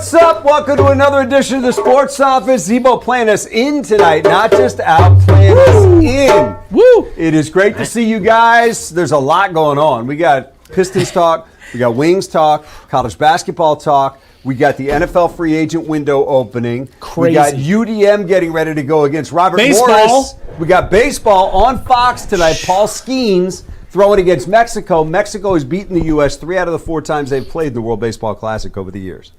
What's up? Welcome to another edition of the Sports Office. Zebo playing us in tonight, not just out, playing us in. Woo! It is great to see you guys. There's a lot going on. We got Pistons talk, we got Wings talk, college basketball talk. We got the NFL free agent window opening. Crazy. We got UDM getting ready to go against Robert Baseball. Morris. We got baseball on Fox tonight. Paul Skeens throwing against Mexico. Mexico has beaten the U.S. 3 out of the 4 times they've played in the World Baseball Classic over the years.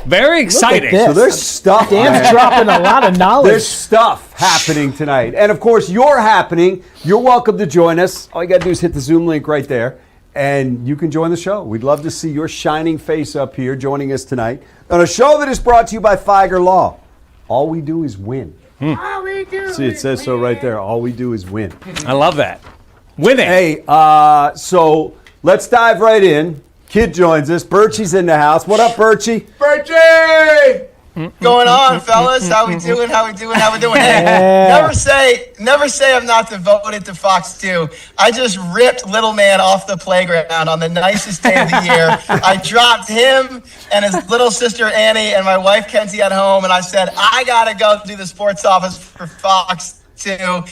Very exciting. So there's stuff. Dan's dropping a lot of knowledge. There's stuff happening tonight. And, of course, you're happening. You're welcome to join us. All you got to do is hit the Zoom link right there, and you can join the show. We'd love to see your shining face up here joining us tonight on a show that is brought to you by Figer Law. All we do is win. All we do See, it says so right there. All we do is win. I love that. Winning. Hey, so let's dive right in. Kid joins us. Birchie's in the house. What up, Birchie? Birchie! Going on, fellas? How we doing? Hey, never say I'm not devoted to Fox 2. I just ripped little man off the playground on the nicest day of the year. I dropped him and his little sister Annie and my wife Kenzie at home, and I said, I gotta go do the sports office for Fox 2.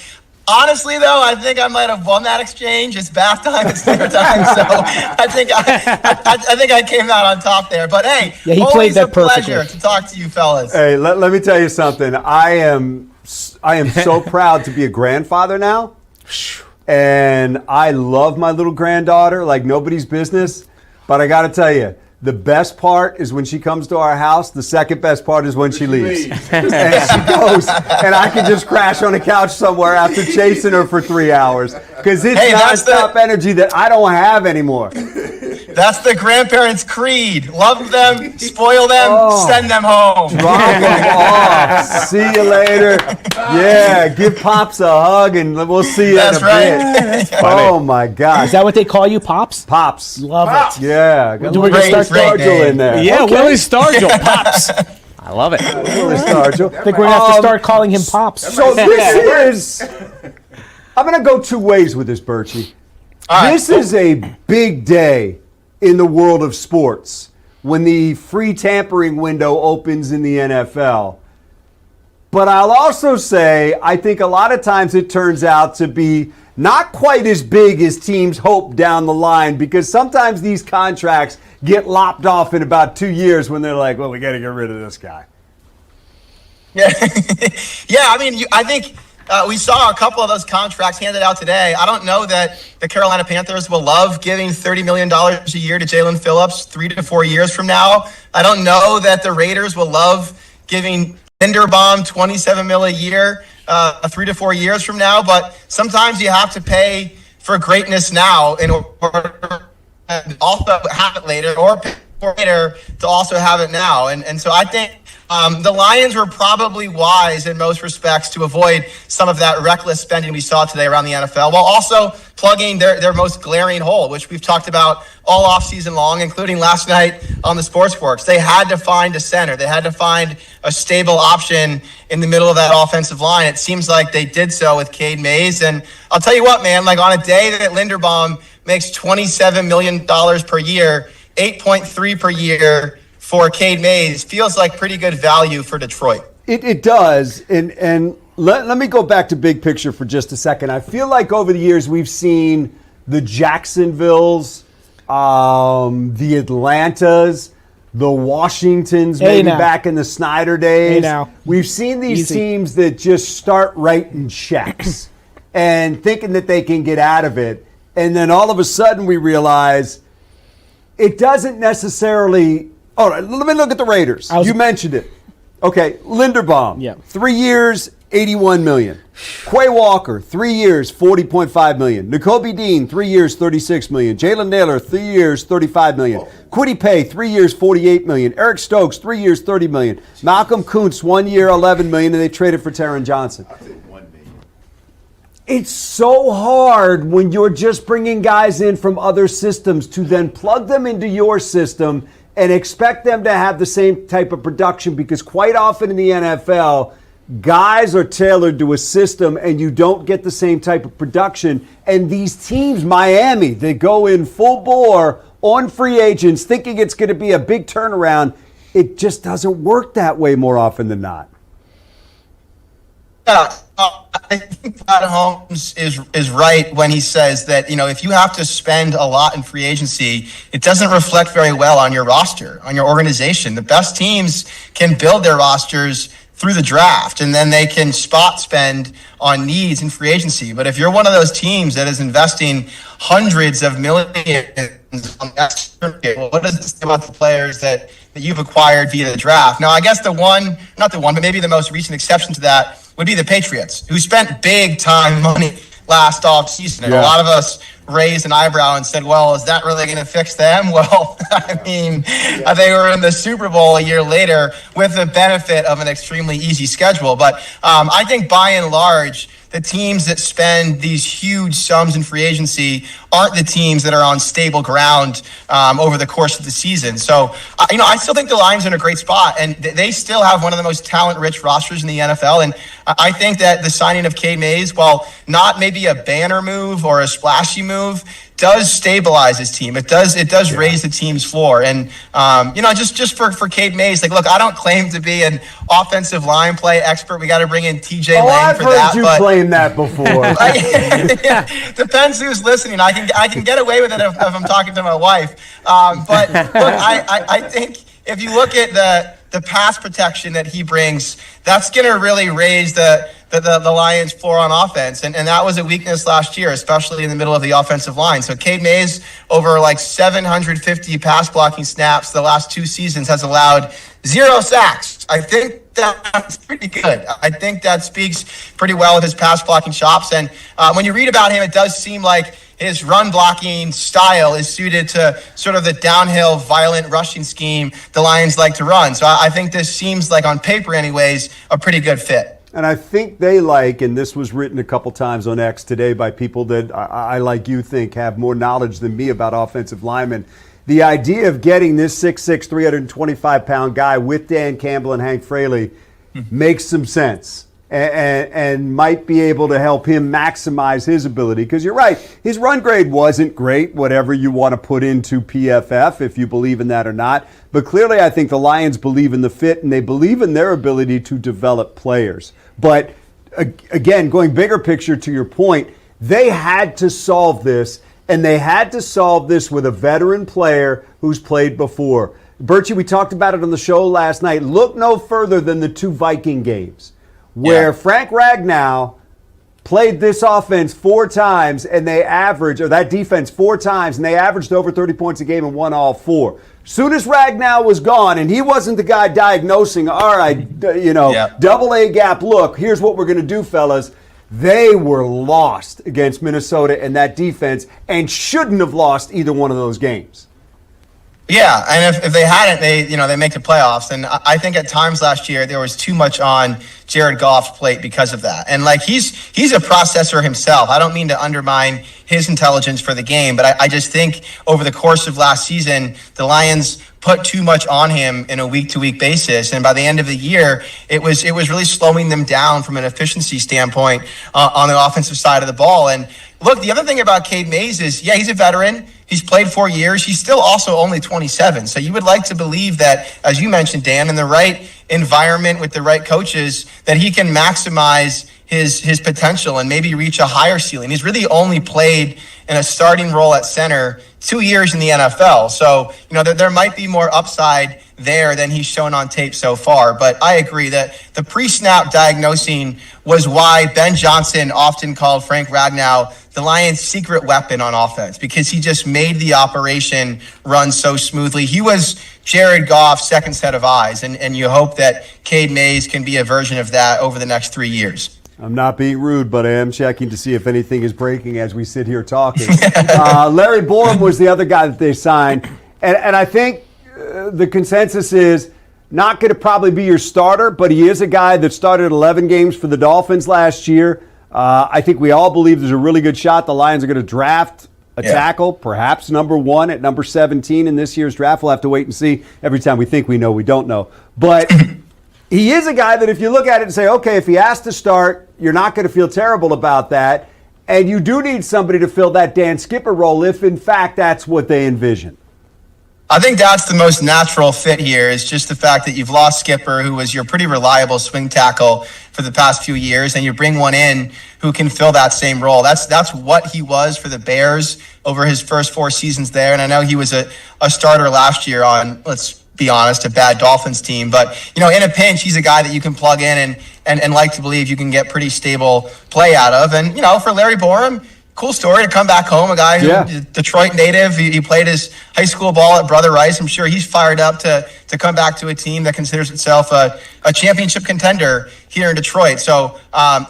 Honestly, though, I think I might have won that exchange. It's bath time, it's dinner time, so I think I came out on top there. But hey, yeah, he always played that a pleasure perfectly. to talk to you fellas. Hey, let me tell you something. I am so proud to be a grandfather now, and I love my little granddaughter like nobody's business. But I got to tell you, the best part is when she comes to our house. The second best part is when she leaves. And she goes, and I can just crash on a couch somewhere after chasing her for 3 hours. Because it's nonstop energy that I don't have anymore. That's the grandparents' creed. Love them, spoil them, send them home. Drop them off. See you later. Yeah, give Pops a hug, and we'll see you in a bit. Oh, my God. Is that what they call you, Pops? Pops. Love it. Yeah. Do we start Stargell in there. Yeah, Willie Stargell, Pops. I love it. Willie Stargell. I think we're going to have to start calling him Pops. So this is, I'm going to go 2 ways with this, Birchie. This is a big day in the world of sports when the free tampering window opens in the NFL. But I'll also say I think a lot of times it turns out to be not quite as big as teams hope down the line, because sometimes these contracts get lopped off in about 2 years when they're like, well, we got to get rid of this guy. Yeah, yeah. I mean, I think we saw a couple of those contracts handed out today. I don't know that the Carolina Panthers will love giving $30 million a year to Jalen Phillips 3 to 4 years from now. I don't know that the Raiders will love giving Linderbaum $27 million a year 3 to 4 years from now. But sometimes you have to pay for greatness now in order to also have it later, or pay for later to also have it now. And so I think the Lions were probably wise in most respects to avoid some of that reckless spending we saw today around the NFL, while also plugging their most glaring hole, which we've talked about all offseason long, including last night on the Sportsworks. They had to find a center. They had to find a stable option in the middle of that offensive line. It seems like they did so with Cade Mays. And I'll tell you what, man, like on a day that Linderbaum makes $27 million per year, 8.3 per year for Cade Mays, feels like pretty good value for Detroit. It does. And let me go back to big picture for just a second. I feel like over the years we've seen the Jacksonvilles, the Atlantas, the Washingtons, maybe back in the Snyder days. We've seen these teams that just start writing checks and thinking that they can get out of it. And then all of a sudden we realize it doesn't necessarily. All right, let me look at the Raiders. You mentioned it. Okay, Linderbaum, 3 years, $81 million. Quay Walker, 3 years, $40.5 million. Nakobe Dean, 3 years, $36 million. Jalen Naylor, 3 years, $35 million. Kwity Paye, 3 years, $48 million. Eric Stokes, 3 years, $30 million. Malcolm Kuntz, 1 year, $11 million, and they traded for Taron Johnson. It's so hard when you're just bringing guys in from other systems to then plug them into your system and expect them to have the same type of production, because quite often in the NFL, guys are tailored to a system and you don't get the same type of production. And these teams, Miami, they go in full bore on free agents thinking it's going to be a big turnaround. it just doesn't work that way more often than not. Yeah, I think Pat Holmes is right when he says that, if you have to spend a lot in free agency, it doesn't reflect very well on your roster, on your organization. The best teams can build their rosters through the draft, and then they can spot spend on needs in free agency. But if you're one of those teams that is investing hundreds of millions on that circuit, well, what does it say about the players that you've acquired via the draft? Now, I guess but maybe the most recent exception to that would be the Patriots, who spent big time money last offseason. And a lot of us raised an eyebrow and said, well, is that really going to fix them? Well, I mean, they were in the Super Bowl a year later with the benefit of an extremely easy schedule. But I think by and large, the teams that spend these huge sums in free agency aren't the teams that are on stable ground over the course of the season. So, I still think the Lions are in a great spot, and they still have one of the most talent-rich rosters in the NFL. And I think that the signing of Cade Mays, while not maybe a banner move or a splashy move, does stabilize his team. It does raise the team's floor. And, just for Cade Mays, look, I don't claim to be an offensive line play expert. We got to bring in TJ Lang for that. I've heard you claim that before. Depends who's listening. I can get away with it if I'm talking to my wife. But look, I think if you look at the pass protection that he brings, that's going to really raise the Lions' floor on offense. And that was a weakness last year, especially in the middle of the offensive line. So Cade Mays, over 750 pass blocking snaps the last 2 seasons, has allowed 0 sacks. I think that's pretty good. I think that speaks pretty well of his pass blocking chops. And when you read about him, it does seem like his run blocking style is suited to sort of the downhill, violent rushing scheme the Lions like to run. So I think this seems like, on paper anyways, a pretty good fit. And I think they and this was written a couple times on X today by people that I like you think have more knowledge than me about offensive linemen, the idea of getting this 6'6", 325-pound guy with Dan Campbell and Hank Fraley makes some sense. And might be able to help him maximize his ability. Because you're right, his run grade wasn't great, whatever you want to put into PFF, if you believe in that or not. But clearly I think the Lions believe in the fit, and they believe in their ability to develop players. But again, going bigger picture to your point, they had to solve this, and they had to solve this with a veteran player who's played before. Burchie, we talked about it on the show last night. Look no further than the 2 Viking games, where Frank Ragnow played this offense 4 times, and they averaged, or that defense 4 times, and they averaged over 30 points a game and won all 4. Soon as Ragnow was gone, and he wasn't the guy diagnosing, all right, double A gap look, here's what we're going to do, fellas. They were lost against Minnesota and that defense, and shouldn't have lost either one of those games. Yeah, and if they hadn't, they make the playoffs. And I think at times last year there was too much on Jared Goff's plate because of that. And he's a processor himself. I don't mean to undermine his intelligence for the game, but I just think over the course of last season, the Lions put too much on him in a week-to-week basis, and by the end of the year, it was really slowing them down from an efficiency standpoint on the offensive side of the ball. And look, the other thing about Cade Mays is, he's a veteran. He's played 4 years. He's still also only 27. So you would like to believe that, as you mentioned, Dan, in the right environment with the right coaches, that he can maximize his potential and maybe reach a higher ceiling. He's really only played in a starting role at center 2 years in the NFL. So, there might be more upside there than he's shown on tape so far. But I agree that the pre-snap diagnosing was why Ben Johnson often called Frank Ragnow the Lions' secret weapon on offense, because he just made the operation run so smoothly. He was Jared Goff's second set of eyes, and you hope that Cade Mays can be a version of that over the next 3 years. I'm not being rude, but I am checking to see if anything is breaking as we sit here talking. Larry Borum was the other guy that they signed. And I think the consensus is not going to probably be your starter, but he is a guy that started 11 games for the Dolphins last year. I think we all believe there's a really good shot the Lions are going to draft a tackle, perhaps number 1 at number 17 in this year's draft. We'll have to wait and see. Every time we think we know, we don't know. But he is a guy that if you look at it and say, okay, if he has to start, you're not going to feel terrible about that. And you do need somebody to fill that Dan Skipper role if, in fact, that's what they envision. I think that's the most natural fit here is just the fact that you've lost Skipper, who was your pretty reliable swing tackle for the past few years, and you bring one in who can fill that same role. That's what he was for the Bears over his first 4 seasons there. And I know he was a starter last year on, let's be honest, a bad Dolphins team. But, in a pinch, he's a guy that you can plug in and like to believe you can get pretty stable play out of. And, for Larry Borum, cool story to come back home, a guy who Detroit native. He played his high school ball at Brother Rice. I'm sure he's fired up to come back to a team that considers itself a championship contender here in Detroit. So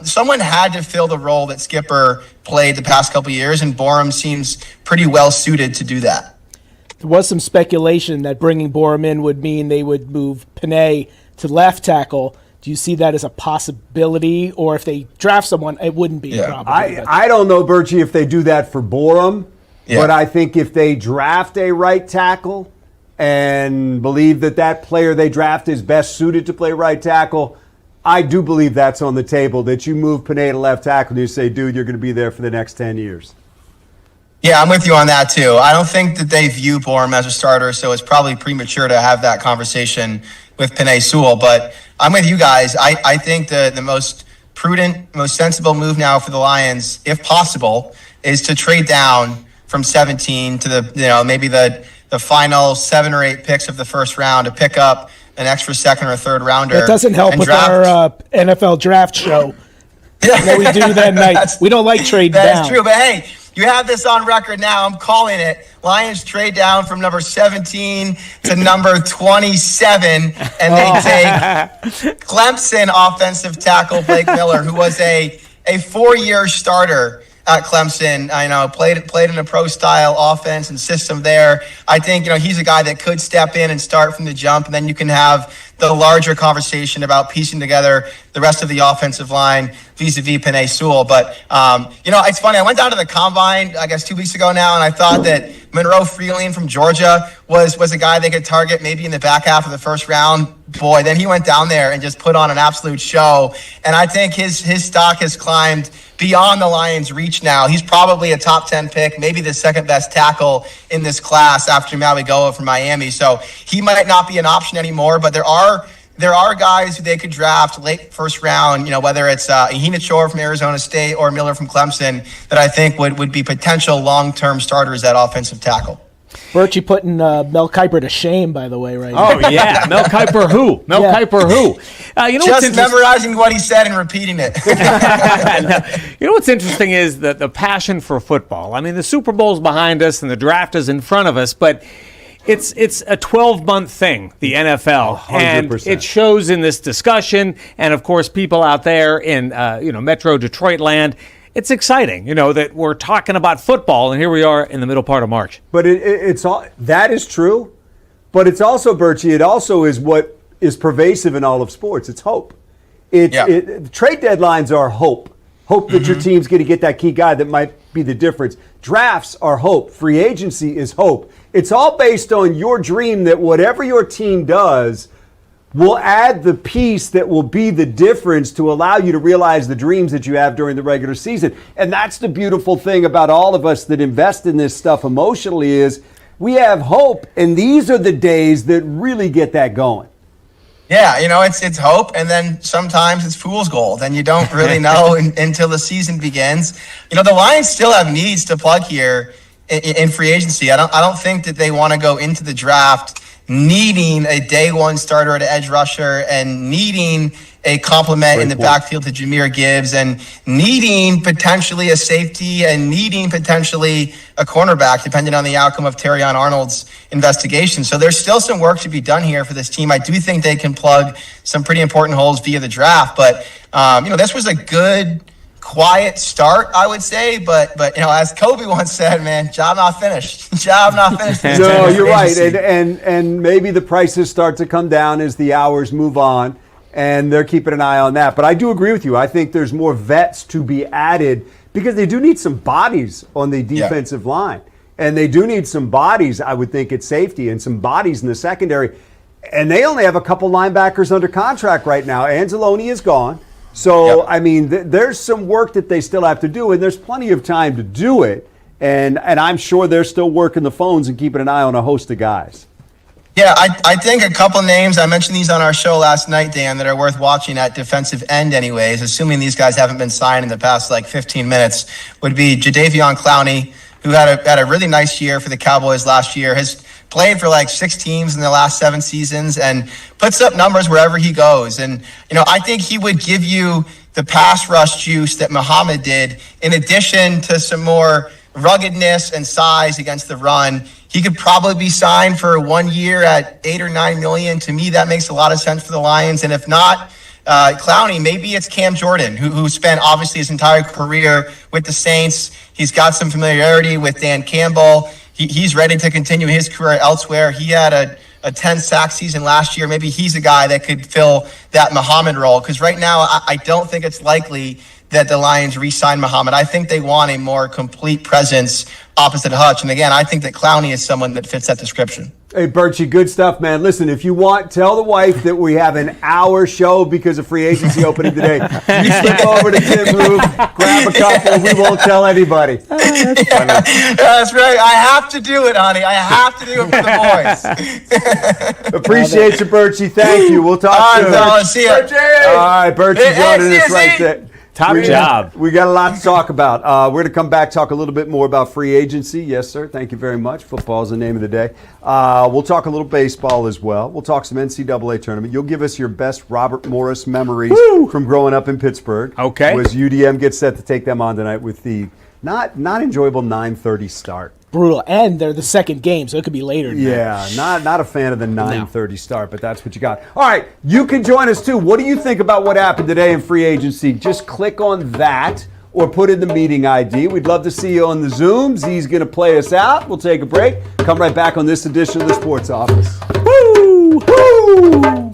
someone had to fill the role that Skipper played the past couple of years, and Borum seems pretty well suited to do that. There was some speculation that bringing Borum in would mean they would move Panay to left tackle. Do you see that as a possibility, or if they draft someone, it wouldn't be a problem? I don't know, Birchie, if they do that for Borum, but I think if they draft a right tackle and believe that player they draft is best suited to play right tackle, I do believe that's on the table, that you move Panay to left tackle and you say, dude, you're going to be there for the next 10 years. Yeah, I'm with you on that, too. I don't think that they view Borum as a starter, so it's probably premature to have that conversation with Panay Sewell. But I'm with you guys. I think the most prudent, most sensible move now for the Lions, if possible, is to trade down from 17 to maybe the final 7 or 8 picks of the first round to pick up an extra second or third rounder. That doesn't help with our NFL draft show that we do that night. We don't like trade down. That's true, but hey, you have this on record now. I'm calling it. Lions trade down from number 17 to number 27, and they take Clemson offensive tackle Blake Miller, who was a 4-year starter at Clemson. I know played in a pro-style offense and system there. I think he's a guy that could step in and start from the jump, and then you can have the larger conversation about piecing together the rest of the offensive line vis-a-vis Panay Sewell. But, it's funny. I went down to the Combine, I guess, 2 weeks ago now, and I thought that Monroe Freeling from Georgia was a guy they could target maybe in the back half of the first round. Boy, then he went down there and just put on an absolute show. And I think his stock has climbed beyond the Lions' reach now. He's probably a top 10 pick, maybe the second best tackle in this class after Maligoa from Miami. So he might not be an option anymore, but there are guys who they could draft late first round, whether it's Iheanacho from Arizona State or Miller from Clemson, that I think would be potential long-term starters at offensive tackle. Birchie putting Mel Kiper to shame, by the way, right now. Oh, yeah. Mel Kiper who? Mel Kiper who? Just memorizing what he said and repeating it. What's interesting is the passion for football. I mean, the Super Bowl's behind us and the draft is in front of us, but it's a 12-month thing, the NFL, 100%. and it shows in this discussion, and of course, people out there in Metro Detroit land. It's exciting, that we're talking about football, and here we are in the middle part of March. But it's all that is true, but it's also, Birchie, it also is what is pervasive in all of sports. It's hope. Trade deadlines are hope that your team's going to get that key guy that might be the difference. Drafts are hope. Free agency is hope. It's all based on your dream that whatever your team does will add the piece that will be the difference to allow you to realize the dreams that you have during the regular season. And that's the beautiful thing about all of us that invest in this stuff emotionally is we have hope, and these are the days that really get that going. Yeah, it's hope, and then sometimes it's fool's gold, and you don't really know until the season begins. The Lions still have needs to plug here in free agency. I don't think that they want to go into the draft needing a day one starter at edge rusher and needing a complement in the backfield to Jahmyr Gibbs and needing potentially a safety and needing potentially a cornerback, depending on the outcome of Terrion Arnold's investigation. So there's still some work to be done here for this team. I do think they can plug some pretty important holes via the draft, but this was a good, quiet start, I would say, but as Kobe once said, man, job not finished. Job not finished. No, you're right, and maybe the prices start to come down as the hours move on, and they're keeping an eye on that. But I do agree with you. I think there's more vets to be added because they do need some bodies on the defensive line, and they do need some bodies, I would think, at safety and some bodies in the secondary. And they only have a couple linebackers under contract right now. Anzalone is gone. So, I mean, there's some work that they still have to do, and there's plenty of time to do it. And I'm sure they're still working the phones and keeping an eye on a host of guys. Yeah, I think a couple names, I mentioned these on our show last night, Dan, that are worth watching at defensive end anyways, assuming these guys haven't been signed in the past 15 minutes, would be Jadeveon Clowney, who had a really nice year for the Cowboys last year, has played for 6 teams in the last 7 seasons and puts up numbers wherever he goes. And, I think he would give you the pass rush juice that Muhammad did, in addition to some more ruggedness and size against the run. He could probably be signed for 1 year at $8 or $9 million. To me, that makes a lot of sense for the Lions. And if not, Clowney, maybe it's Cam Jordan, who spent obviously his entire career with the Saints. He's got some familiarity with Dan Campbell. He's ready to continue his career elsewhere. He had a 10-sack season last year. Maybe he's a guy that could fill that Muhammad role. Because right now, I don't think it's likely that the Lions re-sign Muhammad. I think they want a more complete presence opposite Hutch. And again, I think that Clowney is someone that fits that description. Hey, Burchie, good stuff, man. Listen, if you want, tell the wife that we have an hour show because of free agency opening today. You slip over to Tim's room, grab a couple, we won't tell anybody. That's right. I have to do it, honey. I have to do it for the boys. Appreciate you, Burchie. Thank you. We'll talk soon. All right, fellas. See ya. All right, Burchie joining us right there. Top job. We got a lot to talk about. We're going to come back, talk a little bit more about free agency. Yes, sir. Thank you very much. Football is the name of the day. We'll talk a little baseball as well. We'll talk some NCAA tournament. You'll give us your best Robert Morris memories from growing up in Pittsburgh. Okay. As UDM gets set to take them on tonight with the not enjoyable 9:30 start. Brutal. And they're the second game, so it could be later than that. Yeah, not a fan of the 9:30 start, but that's what you got. All right, you can join us too. What do you think about what happened today in free agency? Just click on that or put in the meeting ID. We'd love to see you on the Zooms. He's going to play us out. We'll take a break. Come right back on this edition of the Sports Office. Woo! Woo!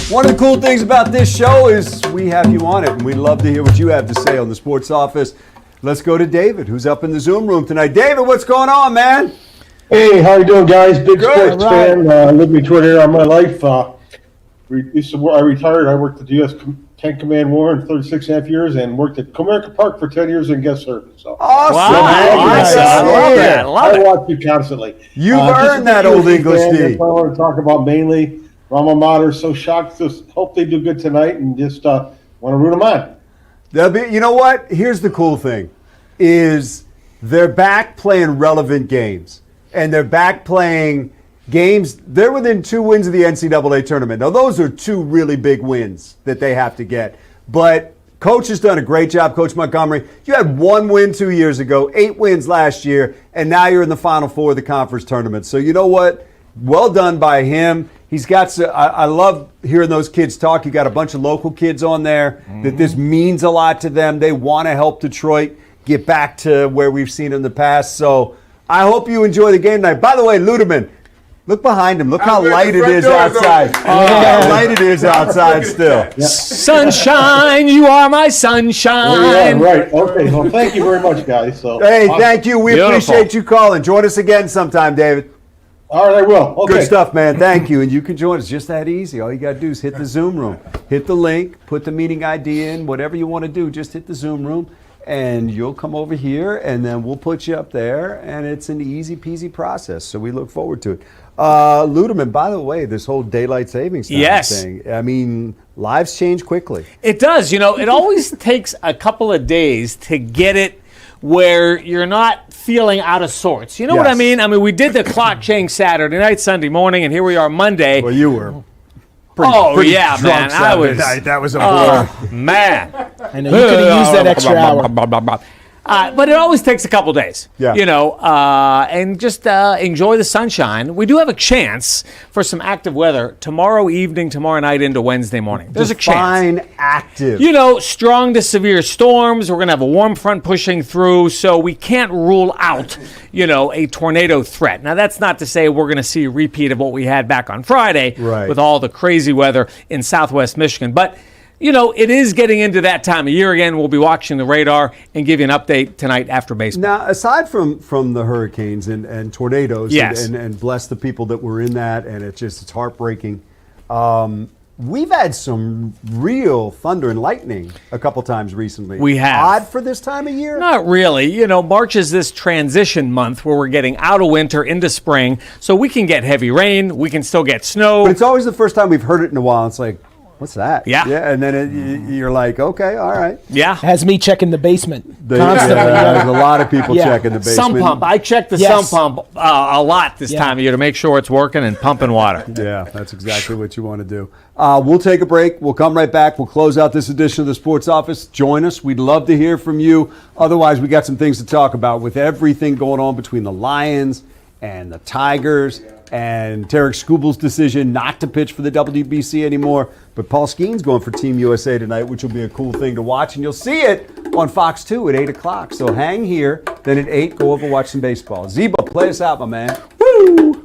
One of the cool things about this show is we have you on it, and we'd love to hear what you have to say on the Sports Office. Let's go to David, who's up in the Zoom room tonight. David, what's going on, man? Hey, how you doing, guys? Big Good. sports fan. Lived me Twitter all my life. I retired. I worked at the U.S. Tank Command War in 36 and a half years and worked at Comerica Park for 10 years and guest service. So. Awesome. Wow. Nice. I love that. Love I it. watch you constantly. You've Just earned that, Old English fan, D. that's what I want to talk about mainly. Alma Mater, so shocked. Just hope they do good tonight and just want to root them on. You know what? Here's the cool thing, is they're back playing relevant games. And they're back playing games. They're within 2 wins of the NCAA tournament. Now, those are 2 really big wins that they have to get. But Coach has done a great job, Coach Montgomery. You had 1 win 2 years ago, 8 wins last year, and now you're in the Final Four of the conference tournament. So you know what? Well done by him. He's got. I love hearing those kids talk. You got a bunch of local kids on there that this means a lot to them. They want to help Detroit get back to where we've seen in the past. So I hope you enjoy the game tonight. By the way, Ludeman, look behind him. Look how light it is outside. Look how light it is outside still. Sunshine, you are my sunshine. Yeah, right. Okay. Well, thank you very much, guys. So, Hey, thank you. We Beautiful. appreciate you calling. Join us again sometime, David. All right, I will. Okay. Good stuff, man. Thank you. And you can join us. Just that easy. All you got to do is hit the Zoom room. Hit the link, put the meeting ID in, whatever you want to do. Just hit the Zoom room, and you'll come over here, and then we'll put you up there, and it's an easy peasy process. So we look forward to it. Ludeman, by the way, this whole daylight savings time Yes. thing, I mean, lives change quickly. It does. You know, it always takes a couple of days to get it where you're not feeling out of sorts. You know what I Yes. mean? I mean, we did the clock change Saturday night, Sunday morning, and here we are Monday. Well, you were pretty yeah, drunk man. I Saturday was. night. That was a bore. Man. I know you could have used that extra hour. But it always takes a couple days, Yeah. you know, and just enjoy the sunshine. We do have a chance for some active weather tomorrow evening, tomorrow night into Wednesday morning. There's a chance. Define active. You know, strong to severe storms. We're going to have a warm front pushing through, so we can't rule out, you know, a tornado threat. Now, that's not to say we're going to see a repeat of what we had back on Friday Right. with all the crazy weather in southwest Michigan. But, you know, it is getting into that time of year again. We'll be watching the radar and give you an update tonight after baseball. Now, aside from the hurricanes and tornadoes, Yes. and bless the people that were in that, and it's heartbreaking. We've had some real thunder and lightning a couple times recently. We have. Odd for this time of year? Not really. You know, March is this transition month where we're getting out of winter into spring, so we can get heavy rain. We can still get snow. But it's always the first time we've heard it in a while. It's like, what's that? Yeah. Yeah, and then you're like, okay, all right. Yeah. Has me checking the basement They- constantly. there's a lot of people Yeah. checking the basement. Sump pump. I check the Yes. sump pump a lot this Yeah. time of year to make sure it's working and pumping water. Yeah, that's exactly what you want to do. We'll take a break. We'll come right back. We'll close out this edition of the Sports Office. Join us. We'd love to hear from you. Otherwise, we got some things to talk about with everything going on between the Lions and the Tigers and Tarek Skubel's decision not to pitch for the WBC anymore. But Paul Skeen's going for Team USA tonight, which will be a cool thing to watch. And you'll see it on Fox 2 at 8 o'clock. So hang here. Then at 8, go over watch some baseball. Zebo, play us out, my man. Woo!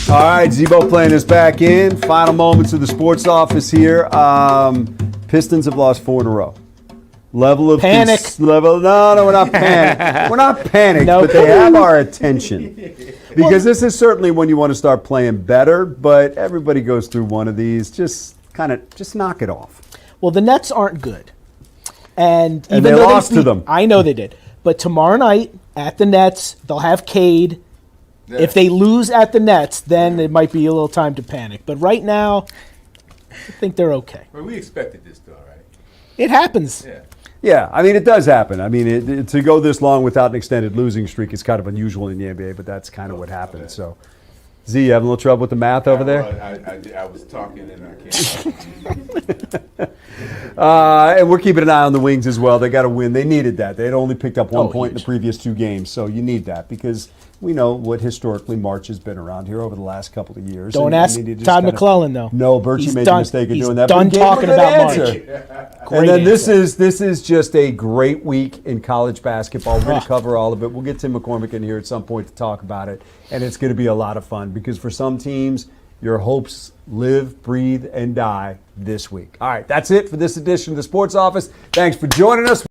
All right, Zebo playing us back in. Final moments of the sports office here. Pistons have lost 4 in a row. Level of Panic. No, we're not panicked. We're not panicked, No. but they have our attention. Because this is certainly when you want to start playing better, but everybody goes through one of these. Just knock it off. Well, the Nets aren't good. And even they though lost to them. I know they did. But tomorrow night at the Nets, they'll have Cade. Yeah. If they lose at the Nets, then it might be a little time to panic. But right now, I think they're okay. Well, we expected this, though, right? It happens. Yeah. Yeah, I mean, it does happen. I mean, to go this long without an extended losing streak is kind of unusual in the NBA, but that's kind of what happened. So, Z, you having a little trouble with the math over there? Well, I was talking and I can't. And we're keeping an eye on the Wings as well. They got to win. They needed that. They had only picked up 1 point in the previous 2 games, so you need that because we know what historically March has been around here over the last couple of years. Don't And ask you need to just Todd kinda- McClellan, though. No, Birchie He's made the done- mistake of he's doing that. done but he gave him a talking good about answer. March. And then Great this answer. is just a great week in college basketball. We're going to cover all of it. We'll get Tim McCormick in here at some point to talk about it, and it's going to be a lot of fun because for some teams, your hopes live, breathe, and die this week. All right, that's it for this edition of the Sports Office. Thanks for joining us.